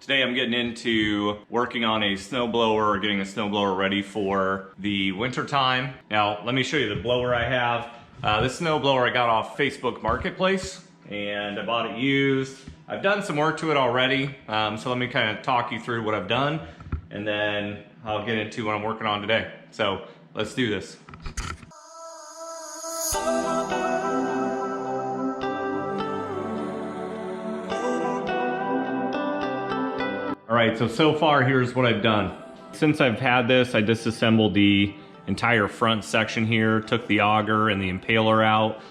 Today I'm getting into working on a snowblower, or getting a snowblower ready for the winter time. Now, let me show you the blower I have. This snowblower I got off Facebook Marketplace, and I bought it used. I've done some work to it already, so let me kind of talk you through what I've done, and then I'll get into what I'm working on today. So let's do this. All right, so far here's what I've done. Since I've had this, I disassembled the entire front section here, took the auger and the impaler out,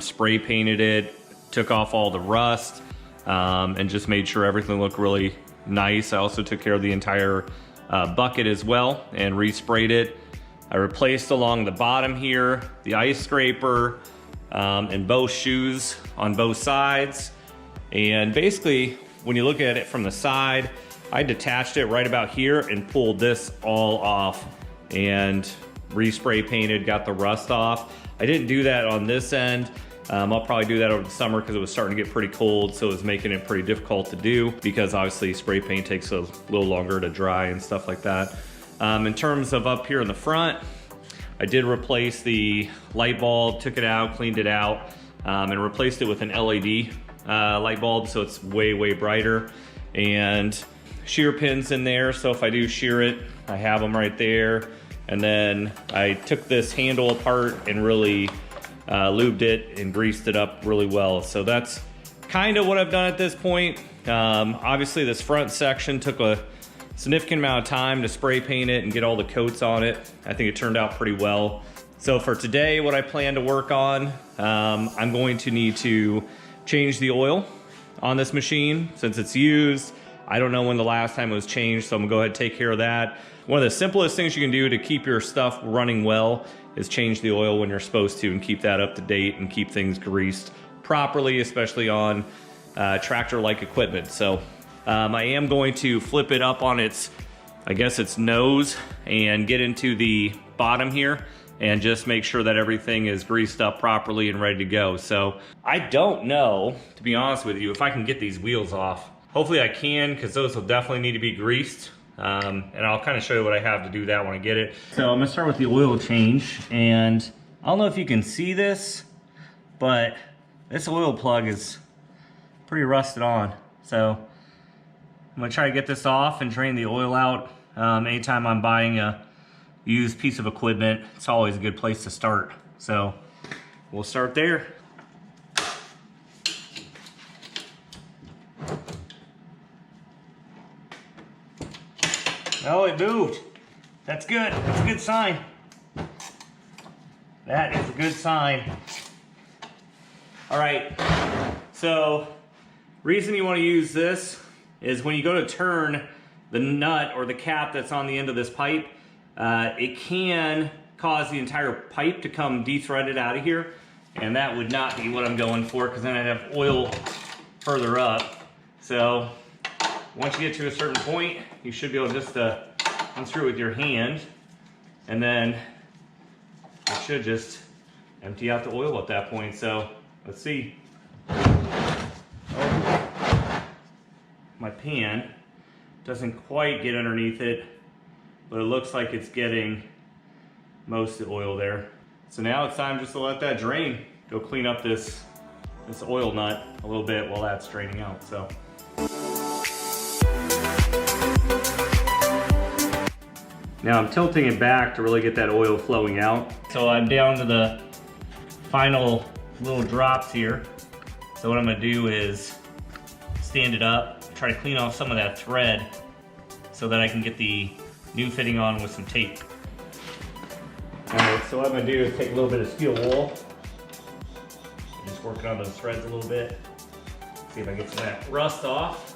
spray painted it, took off all the rust, and just made sure everything looked really nice. I also took care of the entire bucket as well and resprayed it. I replaced along the bottom here the ice scraper and both shoes on both sides. And basically, when you look at it from the side, I detached it right about here and pulled this all off and respray painted, got the rust off. I didn't do that on this end. I'll probably do that over the summer because it was starting to get pretty cold, so it was making it pretty difficult to do because obviously spray paint takes a little longer to dry and stuff like that. In terms of up here in the front, I did replace the light bulb, took it out, cleaned it out, and replaced it with an LED light bulb, so it's way brighter. And shear pins in there, so if I do shear it, I have them right there. And then I took this handle apart and really lubed it and greased it up really well. So that's kind of what I've done at this point. Obviously this front section took a significant amount of time to spray paint it and get all the coats on it. I think it turned out pretty well. So for today, what I plan to work on, I'm going to need to change the oil on this machine since it's used. I don't know when the last time it was changed, so I'm gonna go ahead and take care of that. One of the simplest things you can do to keep your stuff running well is change the oil when you're supposed to and keep that up to date and keep things greased properly, especially on tractor-like equipment. So I am going to flip it up on its, I guess its nose, and get into the bottom here and just make sure that everything is greased up properly and ready to go. So I don't know, to be honest with you, if I can get these wheels off. Hopefully I can, because those will definitely need to be greased. And I'll kind of show you what I have to do that when I get it. So I'm gonna start with the oil change, and I don't know if you can see this, but this oil plug is pretty rusted on. So I'm gonna try to get this off and drain the oil out. Anytime I'm buying a used piece of equipment, it's always a good place to start. So we'll start there. Oh, it moved. That's good. That's a good sign. That is a good sign. All right, so reason you want to use this is when you go to turn the nut or the cap that's on the end of this pipe, it can cause the entire pipe to come de-threaded out of here, and that would not be what I'm going for, because then I'd have oil further up. So once you get to a certain point, you should be able just to unscrew it with your hand, and then it should just empty out the oil at that point. So let's see. Oh, my pan doesn't quite get underneath it, but it looks like it's getting most of the oil there. So now it's time just to let that drain. Go clean up this oil nut a little bit while that's draining out. So now I'm tilting it back to really get that oil flowing out. So I'm down to the final little drops here. So what I'm gonna do is stand it up, try to clean off some of that thread so that I can get the new fitting on with some tape. All right, so what I'm gonna do is take a little bit of steel wool, just working on those threads a little bit, see if I can get some of that rust off.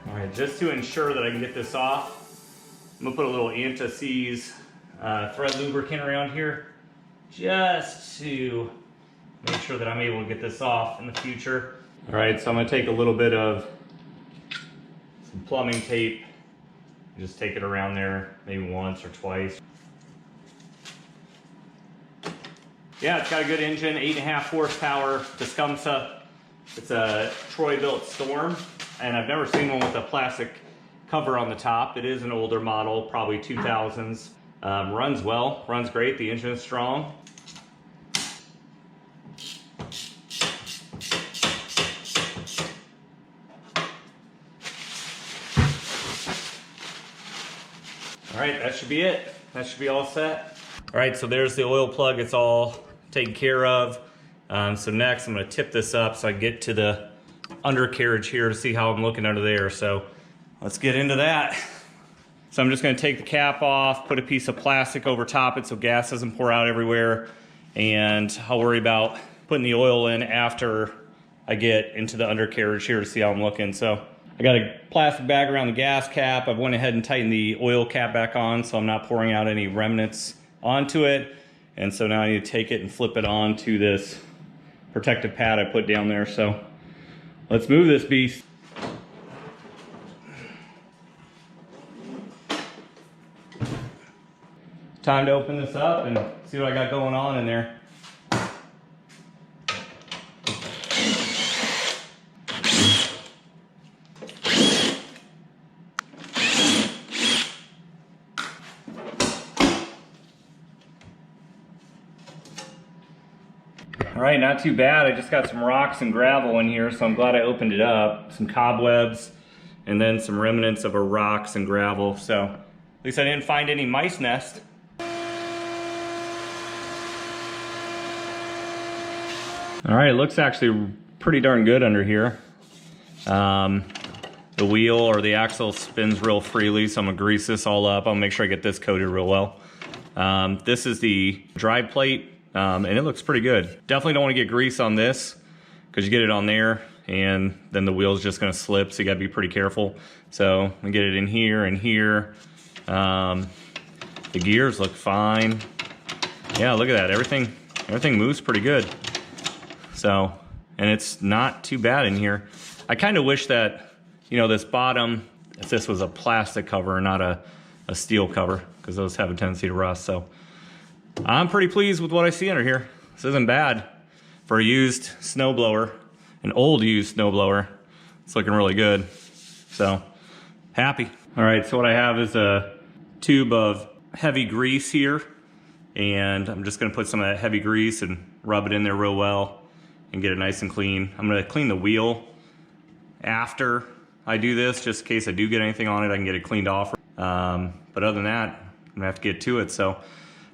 All right, just to ensure that I can get this off, I'm gonna put a little Antiseize thread lubricant around here, just to make sure that I'm able to get this off in the future. All right, so I'm gonna take a little bit of some plumbing tape, just take it around there maybe once or twice. Yeah, it's got a good engine, 8.5 horsepower, Tecumseh. It's a troy-bilt Storm, and I've never seen one with a plastic cover on the top. It is an older model, probably 2000s. Runs well, runs great, the engine is strong. All right, that should be it. That should be all set. All right, so there's the oil plug. It's all taken care of. So next I'm gonna tip this up so I can get to the undercarriage here to see how I'm looking under there. So let's get into that. So I'm just gonna take the cap off, put a piece of plastic over top it so gas doesn't pour out everywhere. And I'll worry about putting the oil in after I get into the undercarriage here to see how I'm looking. So I got a plastic bag around the gas cap. I've went ahead and tightened the oil cap back on so I'm not pouring out any remnants onto it. And so now I need to take it and flip it onto this protective pad I put down there. So let's move this beast. Time to open this up and see what I got going on in there. All right, not too bad. I just got some rocks and gravel in here, so I'm glad I opened it up. Some cobwebs, and then some remnants of a rocks and gravel. So at least I didn't find any mice nest. All right, it looks actually pretty darn good under here. The wheel or the axle spins real freely, so I'm gonna grease this all up. I'll make sure I get this coated real well. This is the drive plate. And it looks pretty good. Definitely don't want to get grease on this because you get it on there and then the wheel's just going to slip, so you got to be pretty careful. So we get it in here and here. The gears look fine. Yeah, look at that. Everything moves pretty good. So, and it's not too bad in here. I kind of wish that, you know, this bottom, if this was a plastic cover and not a steel cover, because those have a tendency to rust. So I'm pretty pleased with what I see under here. This isn't bad for a used snowblower, an old used snowblower. It's looking really good, so happy. All right, so what I have is a tube of heavy grease here, and I'm just gonna put some of that heavy grease and rub it in there real well and get it nice and clean. I'm gonna clean the wheel after I do this, just in case I do get anything on it, I can get it cleaned off. But other than that, I'm gonna have to get to it. So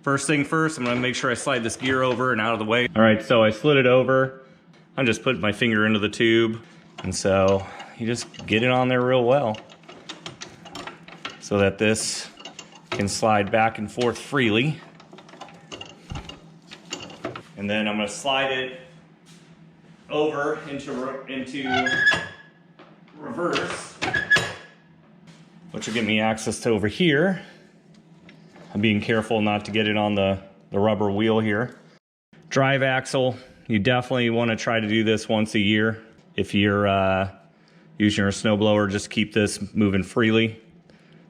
first thing first, I'm gonna make sure I slide this gear over and out of the way. All right, so I slid it over. I'm just putting my finger into the tube. And so you just get it on there real well so that this can slide back and forth freely. And then I'm gonna slide it over into reverse, which will give me access to over here. I'm being careful not to get it on the rubber wheel here. Drive axle, you definitely want to try to do this once a year. If you're using your snowblower, just keep this moving freely,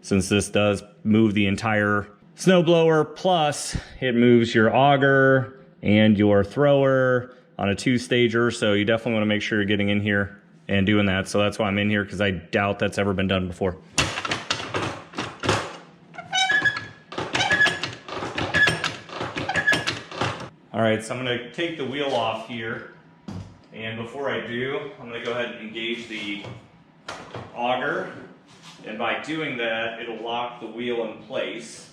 since this does move the entire snowblower, plus it moves your auger and your thrower on a 2-stager, so you definitely want to make sure you're getting in here and doing that. So that's why I'm in here, because I doubt that's ever been done before. All right, so I'm gonna take the wheel off here, and before I do, I'm gonna go ahead and engage the auger, and by doing that, it'll lock the wheel in place,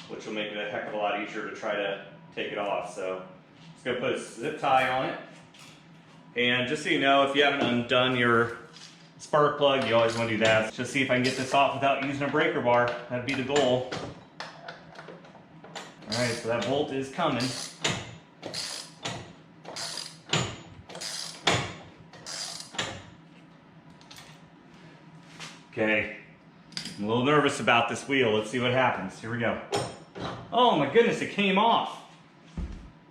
which will make it a heck of a lot easier to try to take it off. So just gonna put a zip tie on it, and just so you know, if you haven't undone your spark plug, you always want to do that. Just see if I can get this off without using a breaker bar. That'd be the goal. All right, so that bolt is coming. Okay, I'm a little nervous about this wheel. Let's see what happens. Here we go. Oh my goodness, it came off.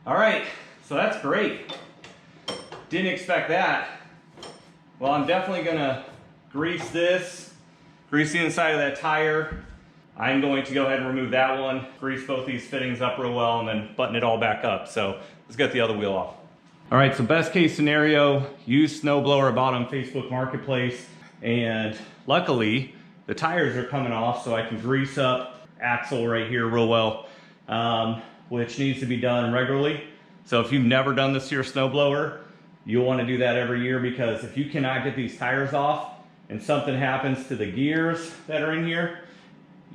All right, so that's great. Didn't expect that. Well, I'm definitely gonna grease this, grease the inside of that tire. I'm going to go ahead and remove that one, grease both these fittings up real well, and then button it all back up. So let's get the other wheel off. All right, so best case scenario, use Snowblower, bought on Facebook Marketplace, and luckily the tires are coming off, so I can grease up axle right here real well, which needs to be done regularly. So if you've never done this to your snowblower, you'll want to do that every year, because if you cannot get these tires off and something happens to the gears that are in here,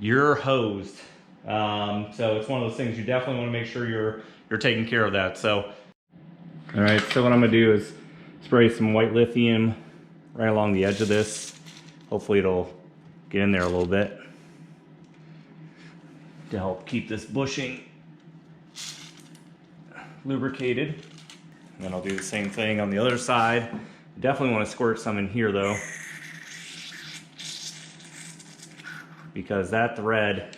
you're hosed. So it's one of those things you definitely want to make sure you're taking care of that. So, all right, so what I'm gonna do is spray some white lithium right along the edge of this. Hopefully it'll get in there a little bit to help keep this bushing lubricated. And then I'll do the same thing on the other side. Definitely want to squirt some in here though, because that thread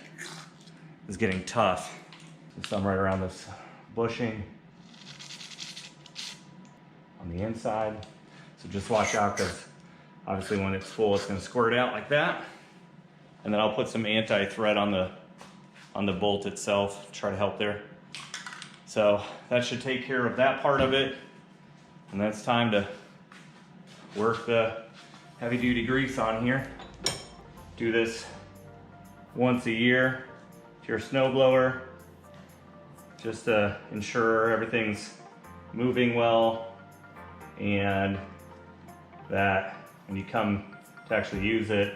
is getting tough. Some right around this bushing on the inside. So just watch out, because obviously when it's full, it's going to squirt out like that. And then I'll put some anti-thread on the bolt itself, try to help there. So that should take care of that part of it. And then it's time to work the heavy duty grease on here. Do this once a year to your snowblower, just to ensure everything's moving well, and that when you come to actually use it,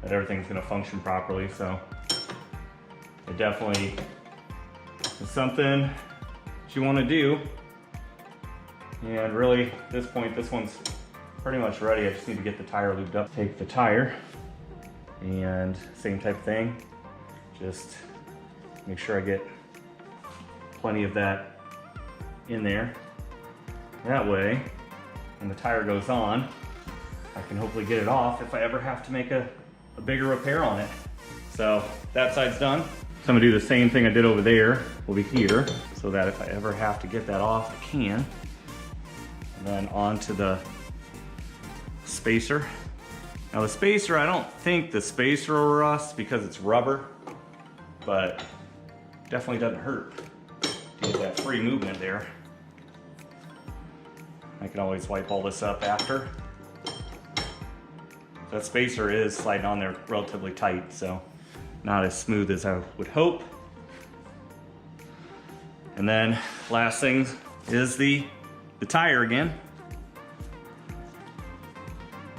that everything's going to function properly. So it definitely is something that you want to do. And really, at this point, this one's pretty much ready. I just need to get the tire lubed up. Take the tire, and same type of thing. Just make sure I get plenty of that in there. That way, when the tire goes on, I can hopefully get it off if I ever have to make a bigger repair on it. So that side's done. So I'm gonna do the same thing I did over there over here, so that if I ever have to get that off, I can. And then onto the spacer. Now the spacer, I don't think the spacer will rust because it's rubber, but definitely doesn't hurt to get that free movement there. I can always wipe all this up after. That spacer is sliding on there relatively tight, so not as smooth as I would hope. And then last thing is the tire again.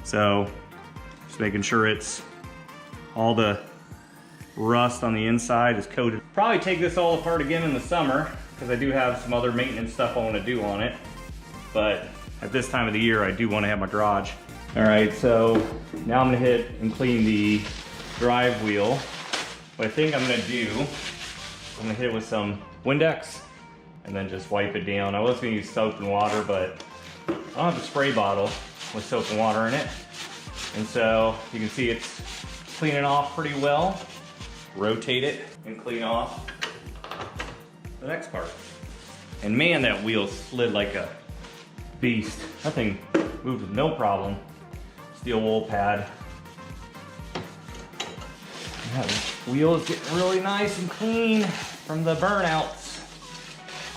So just making sure it's all the rust on the inside is coated. Probably take this all apart again in the summer, because I do have some other maintenance stuff I want to do on it. But at this time of the year, I do want to have my garage. All right, so now I'm gonna hit and clean the drive wheel. What I think I'm gonna do, I'm gonna hit it with some Windex and then just wipe it down. I was gonna use soap and water, but I don't have a spray bottle with soap and water in it. And so you can see it's cleaning off pretty well. Rotate it and clean off the next part. And man, that wheel slid like a beast. That thing moved with no problem. Steel wool pad. Yeah, the wheel is getting really nice and clean from the burnouts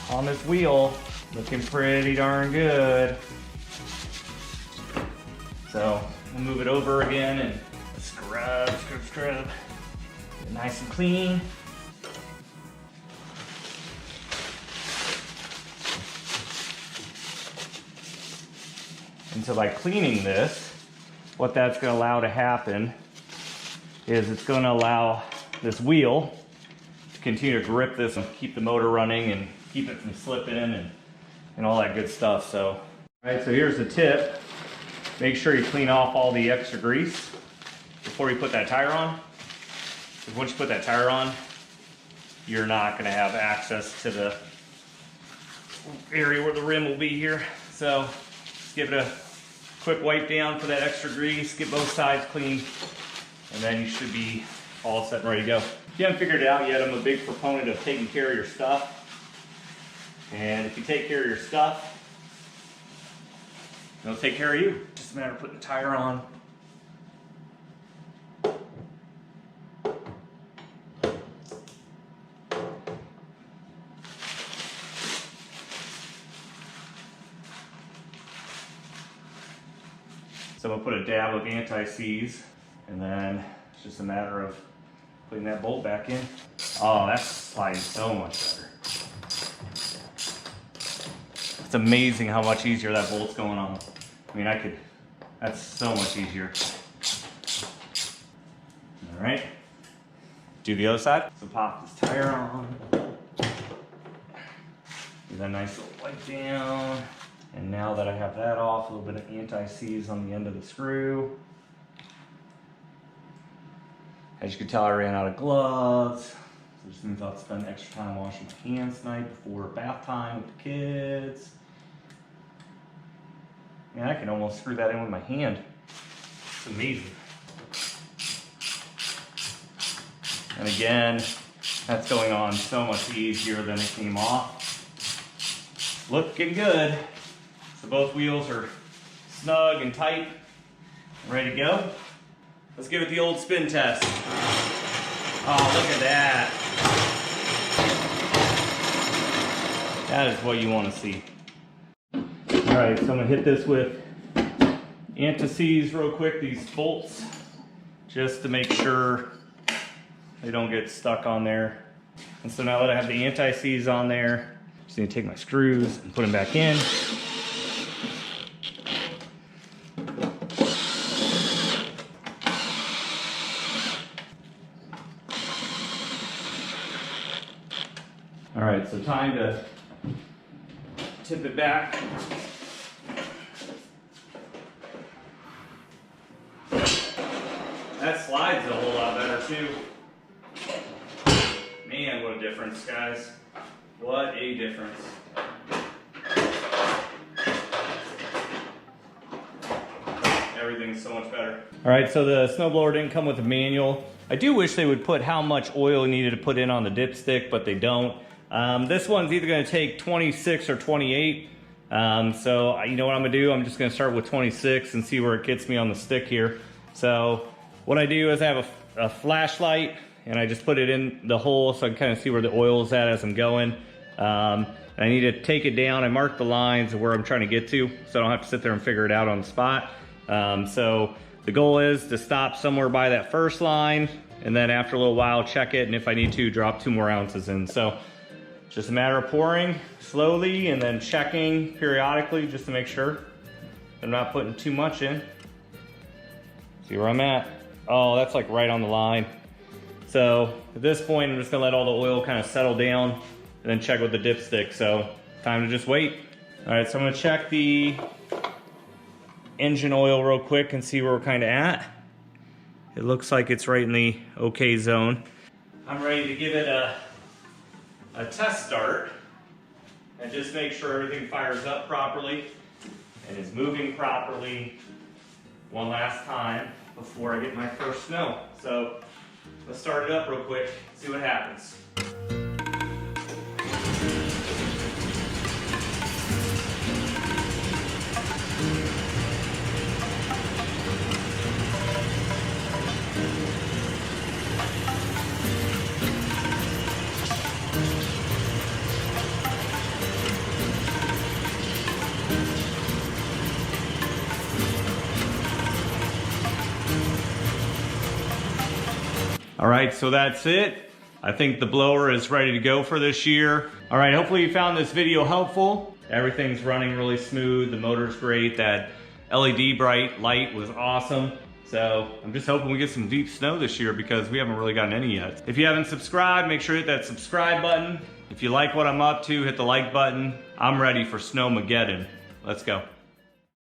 on this wheel. Looking pretty darn good. So we'll move it over again and scrub. Get it nice and clean. And so by cleaning this, what that's going to allow to happen is it's going to allow this wheel to continue to grip this and keep the motor running and keep it from slipping and all that good stuff. So, all right, so here's the tip. Make sure you clean off all the extra grease before you put that tire on. Because once you put that tire on, you're not going to have access to the area where the rim will be here. So just give it a quick wipe down for that extra grease, get both sides clean, and then you should be all set and ready to go. If you haven't figured it out yet, I'm a big proponent of taking care of your stuff. And if you take care of your stuff, it'll take care of you. It's just a matter of putting the tire on. So I'm gonna put a dab of Antiseize, and then it's just a matter of putting that bolt back in. Oh, that's sliding so much better. It's amazing how much easier that bolt's going on. I mean, that's so much easier. All right, do the other side. So pop this tire on. Do that nice little wipe down. And now that I have that off, a little bit of Antiseize on the end of the screw. As you can tell, I ran out of gloves. So just means I'll spend extra time washing my hands tonight before bath time with the kids. Man, I can almost screw that in with my hand. It's amazing. And again, that's going on so much easier than it came off. Looking good. So both wheels are snug and tight, ready to go. Let's give it the old spin test. Oh, look at that. That is what you want to see. All right, so I'm gonna hit this with Antiseize real quick, these bolts, just to make sure they don't get stuck on there. And so now that I have the Antiseize on there, just need to take my screws and put them back in. All right, so time to tip it back. That slides a whole lot better too. Man, what a difference, guys. What a difference. Everything's so much better. All right, so the snowblower didn't come with a manual. I do wish they would put how much oil you needed to put in on the dipstick, but they don't. This one's either gonna take 26 or 28. So you know what I'm gonna do? I'm just gonna start with 26 and see where it gets me on the stick here. So what I do is I have a flashlight and I just put it in the hole so I can kind of see where the oil is at as I'm going. And I need to take it down. I mark the lines of where I'm trying to get to so I don't have to sit there and figure it out on the spot. So the goal is to stop somewhere by that first line, and then after a little while check it, and if I need to, drop 2 more ounces in. So just a matter of pouring slowly and then checking periodically just to make sure I'm not putting too much in. See where I'm at? Oh, that's like right on the line. So at this point, I'm just gonna let all the oil kind of settle down and then check with the dipstick. So time to just wait. All right, so I'm gonna check the engine oil real quick and see where we're kind of at. It looks like it's right in the okay zone. I'm ready to give it a test start and just make sure everything fires up properly and is moving properly one last time before I get my first snow. So let's start it up real quick, see what happens. All right, so that's it. I think the blower is ready to go for this year. All right, hopefully you found this video helpful. Everything's running really smooth. The motor's great. That LED bright light was awesome. So I'm just hoping we get some deep snow this year because we haven't really gotten any yet. If you haven't subscribed, make sure to hit that subscribe button. If you like what I'm up to, hit the like button. I'm ready for Snowmageddon. Let's go.